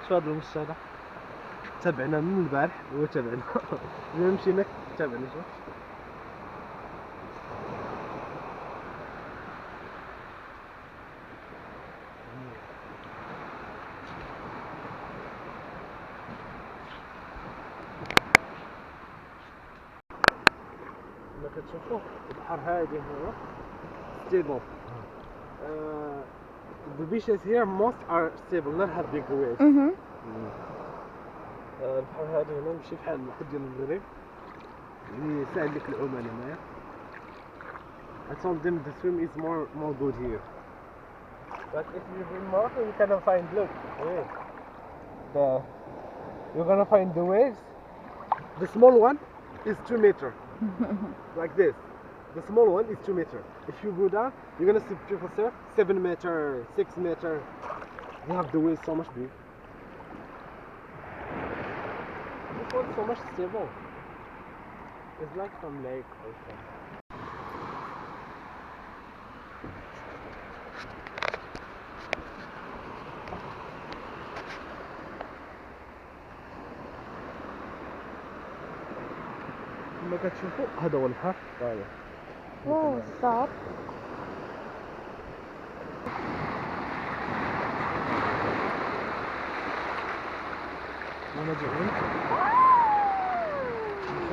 في هذا المشي هذا تابعنا من البارح هو تابعنا ملي مشينا تابعنا شوف كما كتشوفوا البحر هادي هو stable. The beaches here most are stable, not have big waves. البحر هادي هنا ماشي بحال البحر ديال المغرب يعني ساهل لك العوم هنايا. I told them the swim is more good here. But if you're in Morocco you cannot find look. You're gonna find the waves. The small one is 2 meters. Like this. The small one is 2 meters. If you go down, you're gonna see people surf 7 meters, 6 meters. You have the waves so much big. This one's so much stable. It's like some lake or something. كما كتشوفوا هذا هو البحر. واو stop. وانا جايين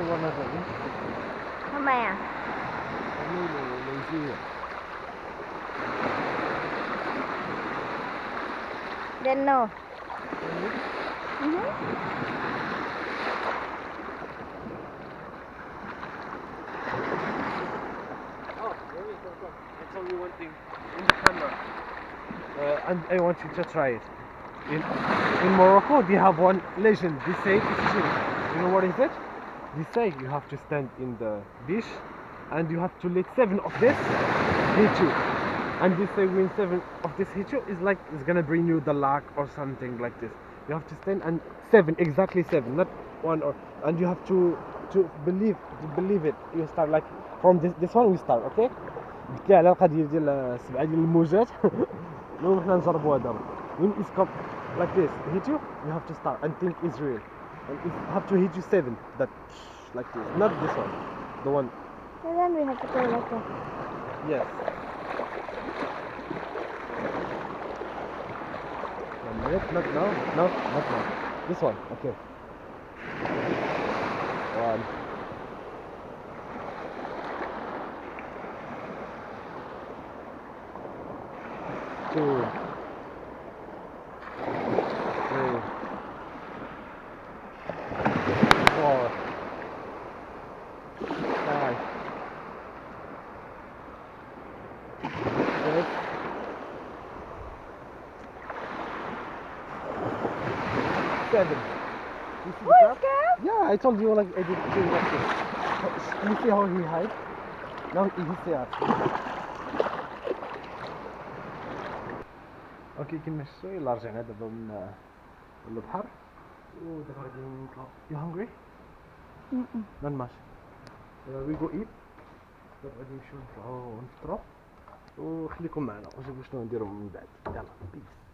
وانا جايين ทำไมอ่ะ นี่เลยซี่อ่ะ Then no. I'll tell you one thing in the camera, and I want you to try it. In Morocco, they have one legend. They say it's true. You know what is it? They say you have to stand in the beach, and you have to let 7 of this hit you. And they say when 7 of this hit you, it's like it's gonna bring you the luck or something like this. You have to stand and 7, exactly 7, not 1 or. And you have to believe it. You start like from this one we start, okay? قلت لي على القضيه ديال 7 ديال الموجات المهم حنا نجربوها دابا. When it's come like this hit you, you have to start and think it's real. And it have to hit you 7, that like this, not this one, the one. And then we have to go like that. Yes. 1 minute, not now, not now. This one, okay. 1. 2. 3. 4. 5. 6. 7. You see the crab? Yeah, I told you like I did like this. You see how he hides? Now he see us. اوكي كنا شويه الا رجعنا دابا من البحر ودابا غادي نطلعو. You hungry? not much. We go eat. دابا غادي نمشيو نطلعو نفطرو وخليكم معنا ونشوفو شنو نديرو من بعد. يلا بيس.